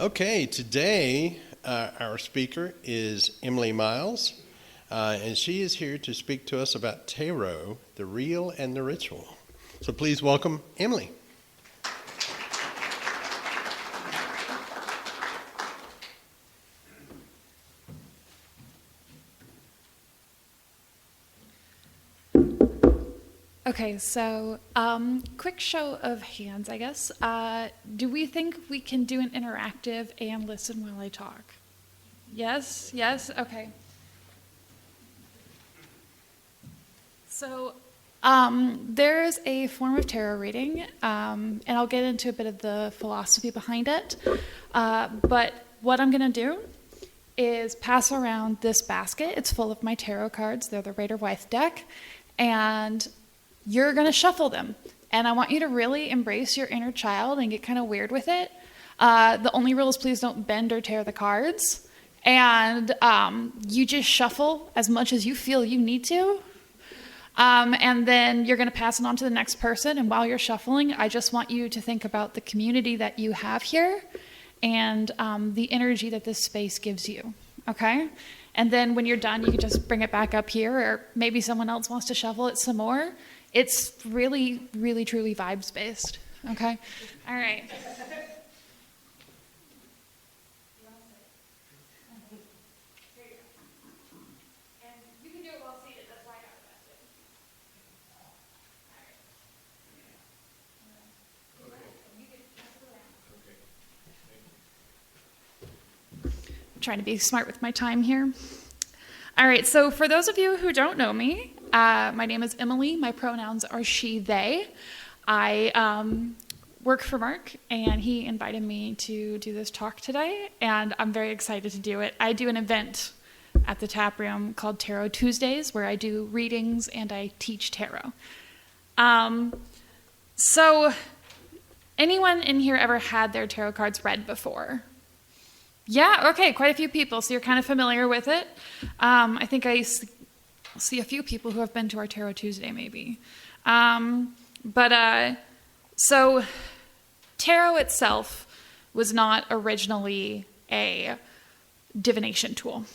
Okay, today our speaker is Emily Miles, and she is here to speak to us about tarot, the real and the ritual. So please welcome Emily. Okay, so quick show of hands, I guess. Do we think we can do an interactive and listen while I talk? Yes? Yes? Okay. So there's a form of tarot reading, and I'll get into a bit of the philosophy behind it. But what I'm going to do is pass around this basket. It's full of my tarot cards. They're the Rider-Waite deck. And you're going to shuffle them. And I want you to really embrace your inner child and get kind of weird with it. The only rule is please don't bend or tear the cards. And you just shuffle as much as you feel you need to. And then you're going to pass it on to the next person. And while you're shuffling, I just want you to think about the community that you have here and the energy that this space gives you. Okay? And then when you're done, you can just bring it back up here, or maybe someone else wants to shuffle it some more. It's really, really, truly vibes-based, okay? All right. And you can do it while seated. That's why I got the basket. I'm trying to be smart with my time here. All right, so for those of you who don't know me, my name is Emily. My pronouns are she, they. I work for Mark, and he invited me to do this talk today, and I'm very excited to do it. I do an event at the tap room called Tarot Tuesdays, where I do readings and I teach tarot. So anyone in here ever had their tarot cards read before? Yeah, okay, quite a few people, so you're kind of familiar with it. I think I see a few people who have been to our Tarot Tuesday, maybe. So tarot itself was not originally a divination tool.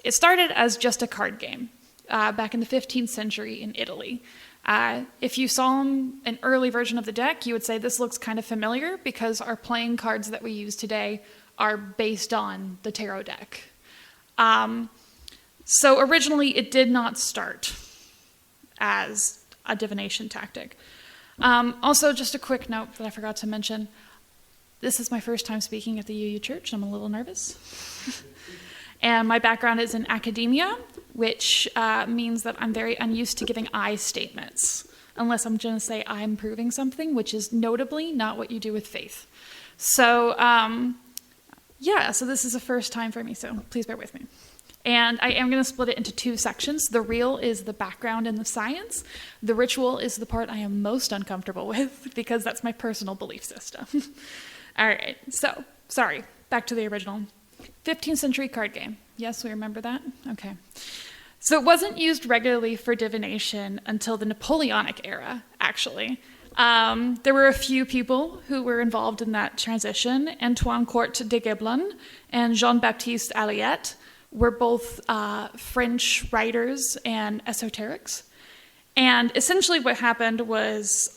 It started as just a card game back in the 15th century in Italy. If you saw an early version of the deck, you would say this looks kind of familiar because our playing cards that we use today are based on the tarot deck. So originally it did not start as a divination tactic. Also, just a quick note that I forgot to mention. This is my first time speaking at the UUCH. I'm a little nervous. And my background is in academia, which means that I'm very unused to giving I statements, unless I'm going to say I'm proving something, which is notably not what you do with faith. So, so this is the first time for me, so please bear with me. And I am going to split it into two sections. The real is the background and the science. The ritual is the part I am most uncomfortable with because that's my personal belief system. All right, so, sorry, back to the original. 15th century card game. Yes, we remember that? Okay. So it wasn't used regularly for divination until the Napoleonic era, actually. There were a few people who were involved in that transition. Antoine Court de Guesblanc and Jean-Baptiste Alliette were both French writers and esoterics. And essentially what happened was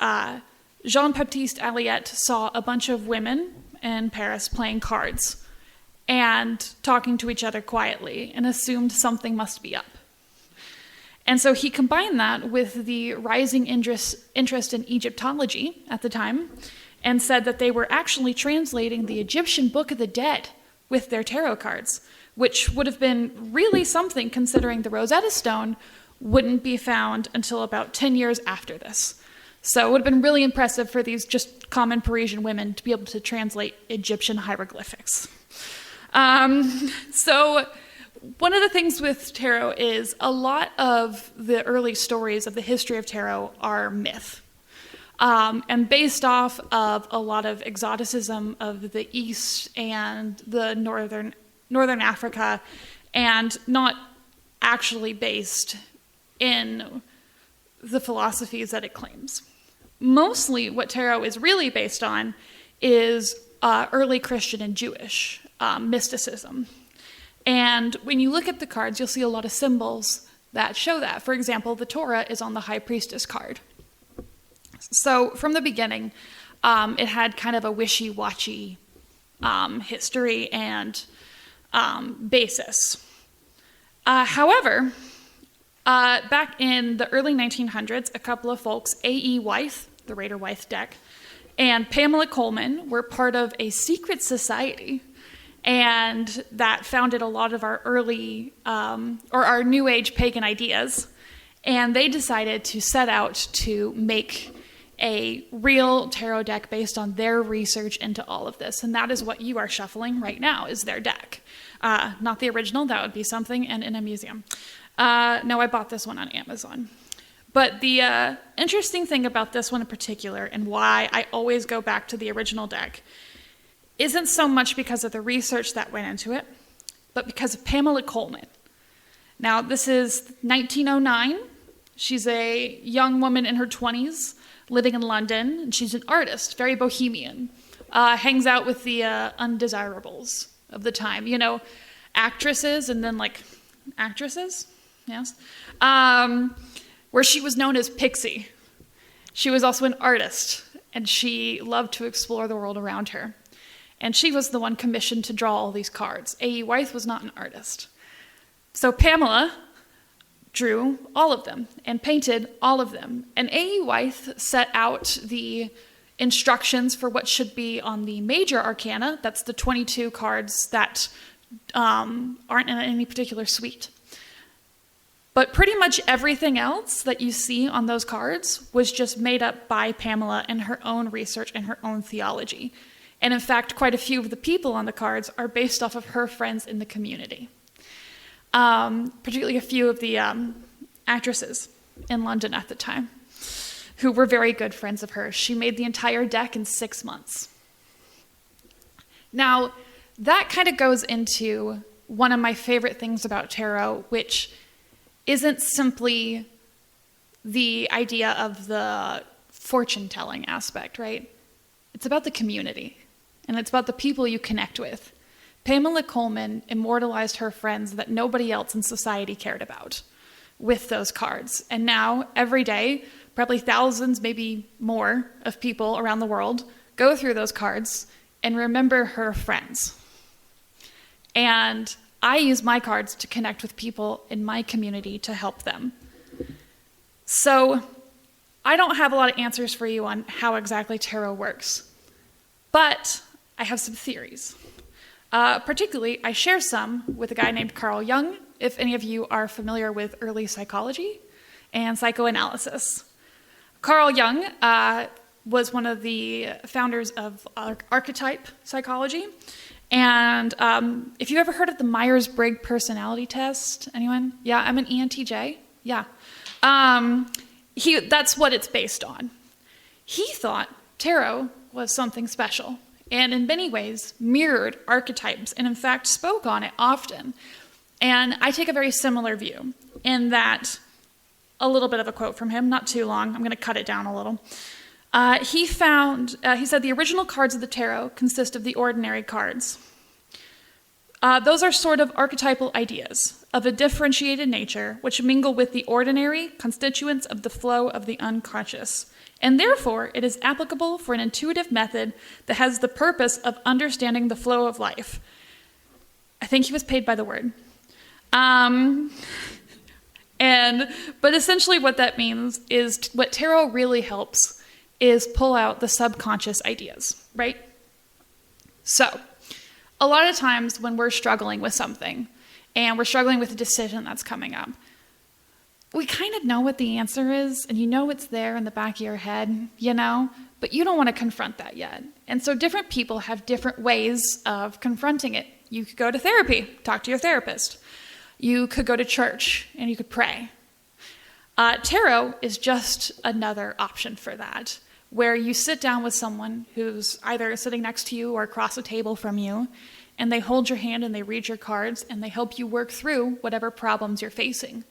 Jean-Baptiste Alliette saw a bunch of women in Paris playing cards and talking to each other quietly and assumed something must be up. And so he combined that with the rising interest in Egyptology at the time and said that they were actually translating the Egyptian Book of the Dead with their tarot cards, which would have been really something considering the Rosetta Stone wouldn't be found until about 10 years after this. So it would have been really impressive for these just common Parisian women to be able to translate Egyptian hieroglyphics. So one of the things with tarot is a lot of the early stories of the history of tarot are myth. And based off of a lot of exoticism of the East and the Northern Africa, and not actually based in the philosophies that it claims. Mostly what tarot is really based on is early Christian and Jewish mysticism. And when you look at the cards, you'll see a lot of symbols that show that. For example, the Torah is on the High Priestess card. So from the beginning, it had kind of a wishy-washy history and basis. However, back in the early 1900s, a couple of folks, A.E. Wythe, the Rader-Wythe deck, and Pamela Coleman were part of a secret society, and that founded a lot of our early, or our New Age pagan ideas, and they decided to set out to make a real tarot deck based on their research into all of this, and that is what you are shuffling right now, is their deck. Not the original, that would be something, and in a museum. No, I bought this one on Amazon. But the interesting thing about this one in particular, and why I always go back to the original deck, isn't so much because of the research that went into it, but because of Pamela Coleman. Now, this is 1909. She's a young woman in her 20s, living in London, and she's an artist, very bohemian. Hangs out with the undesirables of the time. You know, actresses and then, like, actresses? Yes. Where she was known as Pixie. She was also an artist, and she loved to explore the world around her. And she was the one commissioned to draw all these cards. A.E. Wythe was not an artist. So Pamela drew all of them and painted all of them. And A.E. Wythe set out the instructions for what should be on the major arcana. That's the 22 cards that aren't in any particular suite. But pretty much everything else that you see on those cards was just made up by Pamela in her own research and her own theology. And in fact, quite a few of the people on the cards are based off of her friends in the community. Particularly a few of the actresses in London at the time, who were very good friends of hers. She made the entire deck in 6 months. Now, that kind of goes into one of my favorite things about tarot, which isn't simply the idea of the fortune-telling aspect, right? It's about the community, and it's about the people you connect with. Pamela Coleman immortalized her friends that nobody else in society cared about with those cards. And now, every day, probably thousands, maybe more, of people around the world go through those cards and remember her friends. And I use my cards to connect with people in my community to help them. So I don't have a lot of answers for you on how exactly tarot works, but I have some theories. Particularly, I share some with a guy named Carl Jung, if any of you are familiar with early psychology and psychoanalysis. Carl Jung was one of the founders of archetype psychology. And if you ever heard of the Myers-Briggs personality test, anyone? Yeah, I'm an ENTJ. Yeah. That's what it's based on. He thought tarot was something special, and in many ways mirrored archetypes, and in fact spoke on it often. And I take a very similar view in that, a little bit of a quote from him, not too long, I'm going to cut it down a little. He said, the original cards of the tarot consist of the ordinary cards. Those are sort of archetypal ideas of a differentiated nature which mingle with the ordinary constituents of the flow of the unconscious. And therefore, it is applicable for an intuitive method that has the purpose of understanding the flow of life. I think he was paid by the word. But essentially what that means is what tarot really helps is pull out the subconscious ideas, right? So, a lot of times when we're struggling with something, and we're struggling with a decision that's coming up, we kind of know what the answer is, and you know it's there in the back of your head, you know, but you don't want to confront that yet. And so different people have different ways of confronting it. You could go to therapy, talk to your therapist. You could go to church, and you could pray. Tarot is just another option for that, where you sit down with someone who's either sitting next to you or across a table from you, and they hold your hand and they read your cards, and they help you work through whatever problems you're facing.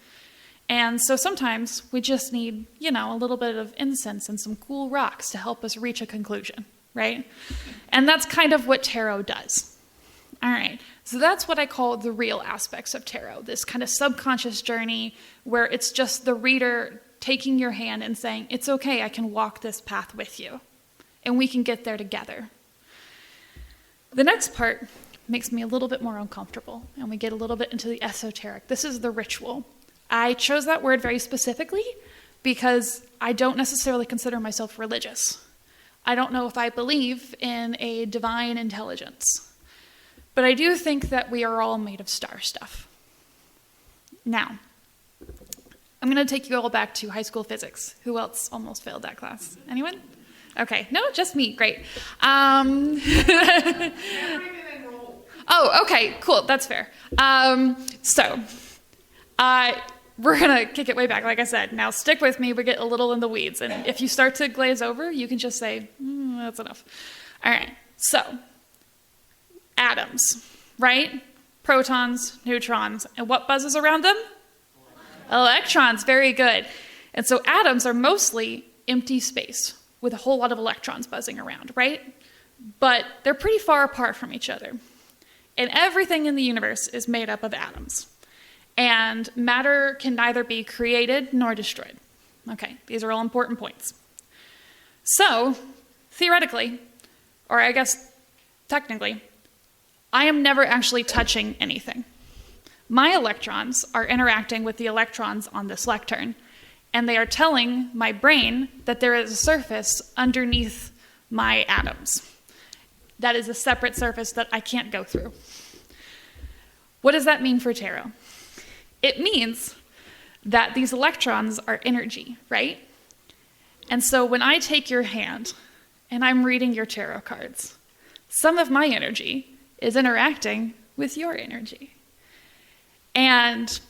And so sometimes we just need, a little bit of incense and some cool rocks to help us reach a conclusion, right? And that's kind of what tarot does. All right, so that's what I call the real aspects of tarot, this kind of subconscious journey where it's just the reader taking your hand and saying, it's okay, I can walk this path with you, and we can get there together. The next part makes me a little bit more uncomfortable, and we get a little bit into the esoteric. This is the ritual. I chose that word very specifically because I don't necessarily consider myself religious. I don't know if I believe in a divine intelligence. But I do think that we are all made of star stuff. Now, I'm going to take you all back to high school physics. Who else almost failed that class? Anyone? Okay. No, just me. Great. Oh, okay. Cool. That's fair. We're going to kick it way back, like I said. Now, stick with me. We get a little in the weeds. And if you start to glaze over, you can just say, that's enough. All right. So, atoms, right? Protons, neutrons. And what buzzes around them? Electrons. Very good. And so atoms are mostly empty space with a whole lot of electrons buzzing around, right? But they're pretty far apart from each other. And everything in the universe is made up of atoms. And matter can neither be created nor destroyed. Okay, these are all important points. So, theoretically, or I guess technically, I am never actually touching anything. My electrons are interacting with the electrons on this lectern, and they are telling my brain that there is a surface underneath my atoms. That is a separate surface that I can't go through. What does that mean for tarot? It means that these electrons are energy, right? And so when I take your hand and I'm reading your tarot cards, some of my energy is interacting with your energy. And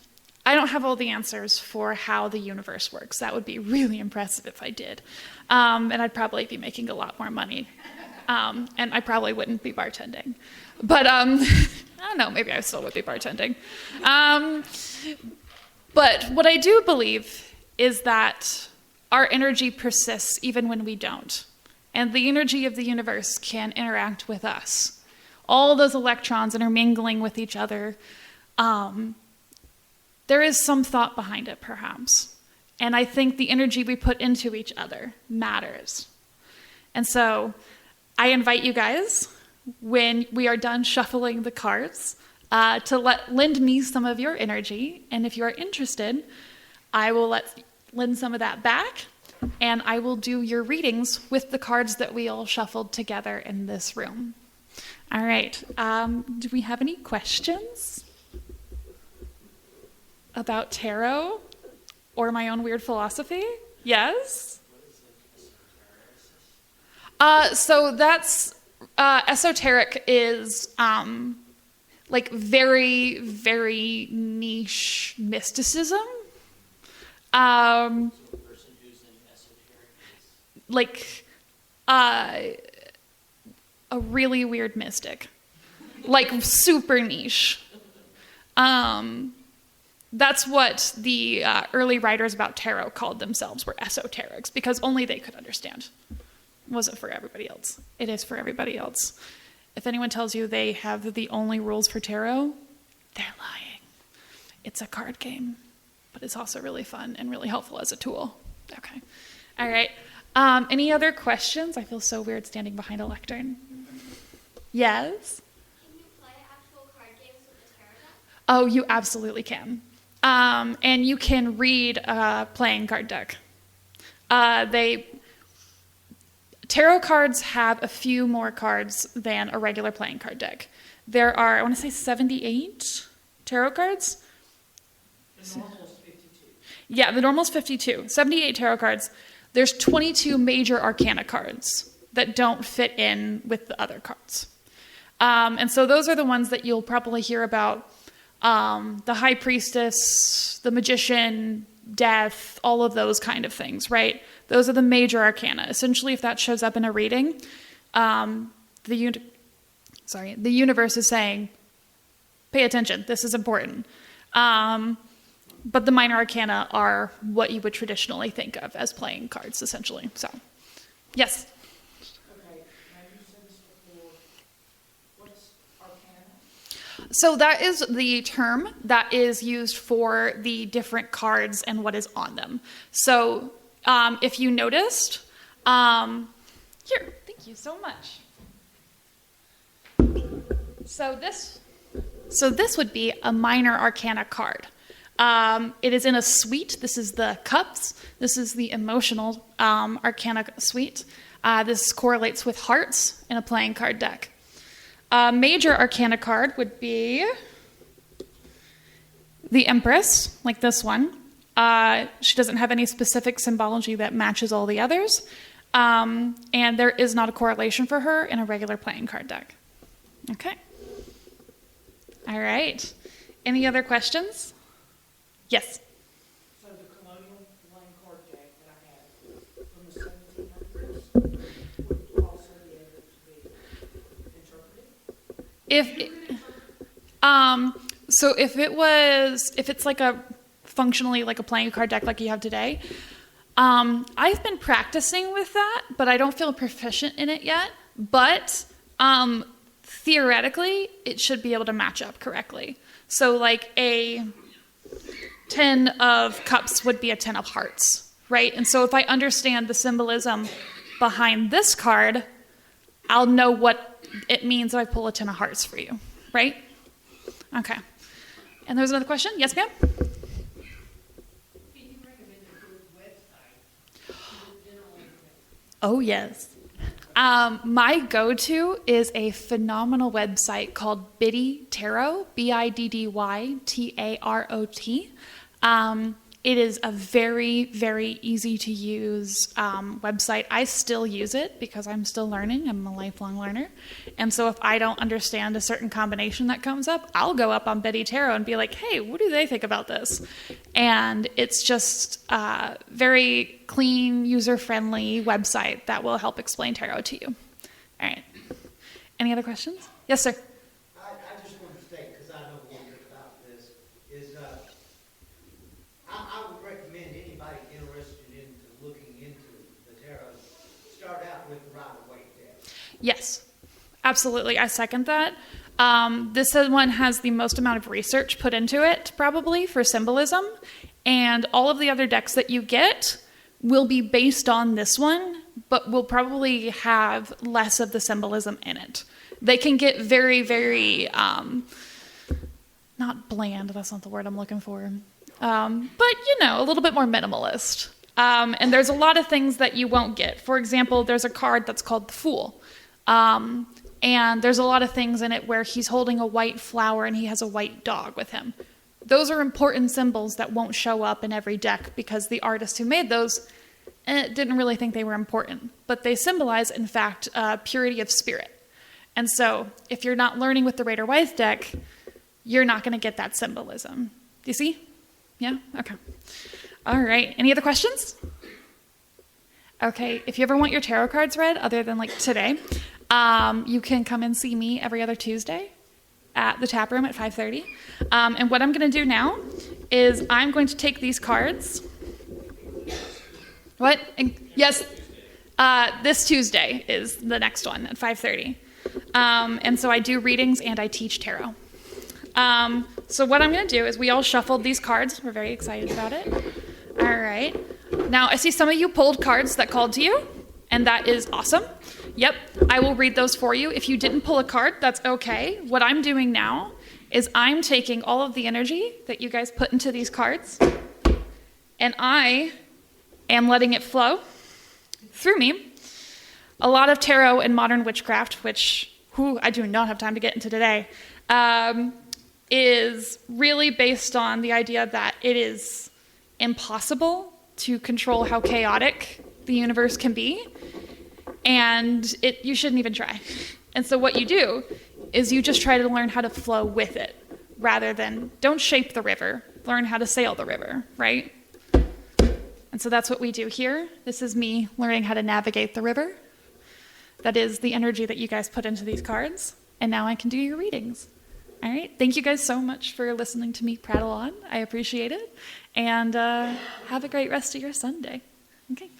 I don't have all the answers for how the universe works. That would be really impressive if I did. And I'd probably be making a lot more money. And I probably wouldn't be bartending. But I don't know, maybe I still would be bartending. But what I do believe is that our energy persists even when we don't. And the energy of the universe can interact with us. All those electrons intermingling with each other, there is some thought behind it, perhaps. And I think the energy we put into each other matters. And so I invite you guys, when we are done shuffling the cards, to lend me some of your energy. And if you are interested, I will lend some of that back, and I will do your readings with the cards that we all shuffled together in this room. All right. Do we have any questions about tarot or my own weird philosophy? Yes? So that's esoteric is like very, very niche mysticism. So a person who's in esoteric is... Like a really weird mystic. Like super niche. That's what the early writers about tarot called themselves, were esoterics, because only they could understand. It wasn't for everybody else. It is for everybody else. If anyone tells you they have the only rules for tarot, they're lying. It's a card game, but it's also really fun and really helpful as a tool. Okay. All right. Any other questions? I feel so weird standing behind a lectern. Yes? Can you play actual card games with a tarot deck? Oh, you absolutely can. And you can read a playing card deck. Tarot cards have a few more cards than a regular playing card deck. There are, I want to say 78 tarot cards. The normal's 52. Yeah, the normal's 52. 78 tarot cards. There's 22 major arcana cards that don't fit in with the other cards. And so those are the ones that you'll probably hear about. The High Priestess, the Magician, Death, all of those kind of things, right? Those are the major arcana. Essentially, if that shows up in a reading, the universe is saying, pay attention, this is important. But the minor arcana are what you would traditionally think of as playing cards, essentially. So, yes? Okay, So that is the term that is used for the different cards and what is on them. So if you noticed, here, thank you so much. So this would be a minor arcana card. It is in a suite. This is the cups. This is the emotional arcana suite. This correlates with hearts in a playing card deck. A major arcana card would be the Empress, like this one. She doesn't have any specific symbology that matches all the others. And there is not a correlation for her in a regular playing card deck. Okay. All right. Any other questions? Yes. So the colonial playing card deck that I had from the 1700s would also be able to be interpreted? If it's like a functionally like a playing card deck like you have today, I've been practicing with that, but I don't feel proficient in it yet. But theoretically, it should be able to match up correctly. So like a 10 of cups would be a 10 of hearts, right? And so if I understand the symbolism behind this card, I'll know what it means if I pull a 10 of hearts for you, right? Okay. And there's another question? Yes, ma'am? Can you recommend a good website? Oh, yes. My go-to is a phenomenal website called Biddy Tarot, BIDDYTAROT. It is a very, very easy to use website. I still use it because I'm still learning. I'm a lifelong learner. And so if I don't understand a certain combination that comes up, I'll go up on Biddy Tarot and be like, hey, what do they think about this? And it's just a very clean, user-friendly website that will help explain tarot to you. All right. Any other questions? Yes, sir. I just want to state, because I know a little bit about this, is I would recommend anybody interested in looking into the tarot start out with the Rider-Waite deck. Yes, absolutely. I second that. This one has the most amount of research put into it, probably, for symbolism. And all of the other decks that you get will be based on this one, but will probably have less of the symbolism in it. They can get very, very, not bland, that's not the word I'm looking for. But, a little bit more minimalist. And there's a lot of things that you won't get. For example, there's a card that's called the Fool. And there's a lot of things in it where he's holding a white flower and he has a white dog with him. Those are important symbols that won't show up in every deck because the artist who made those didn't really think they were important. But they symbolize, in fact, purity of spirit. And so if you're not learning with the Rider-Waite deck, you're not going to get that symbolism. Do you see? Yeah? Okay. All right. Any other questions? Okay. If you ever want your tarot cards read, other than like today, you can come and see me every other Tuesday at the tap room at 5:30. And what I'm going to do now is I'm going to take these cards. What? Yes. This Tuesday is the next one at 5:30. And so I do readings and I teach tarot. So what I'm going to do is we all shuffled these cards. We're very excited about it. All right. Now, I see some of you pulled cards that called to you, and that is awesome. Yep, I will read those for you. If you didn't pull a card, that's okay. What I'm doing now is I'm taking all of the energy that you guys put into these cards, and I am letting it flow through me. A lot of tarot and modern witchcraft, which I do not have time to get into today, is really based on the idea that it is impossible to control how chaotic the universe can be, and you shouldn't even try. And so what you do is you just try to learn how to flow with it, rather than don't shape the river, learn how to sail the river, right? And so that's what we do here. This is me learning how to navigate the river. That is the energy that you guys put into these cards, and now I can do your readings. All right, thank you guys so much for listening to me prattle on. I appreciate it, and have a great rest of your Sunday. Okay.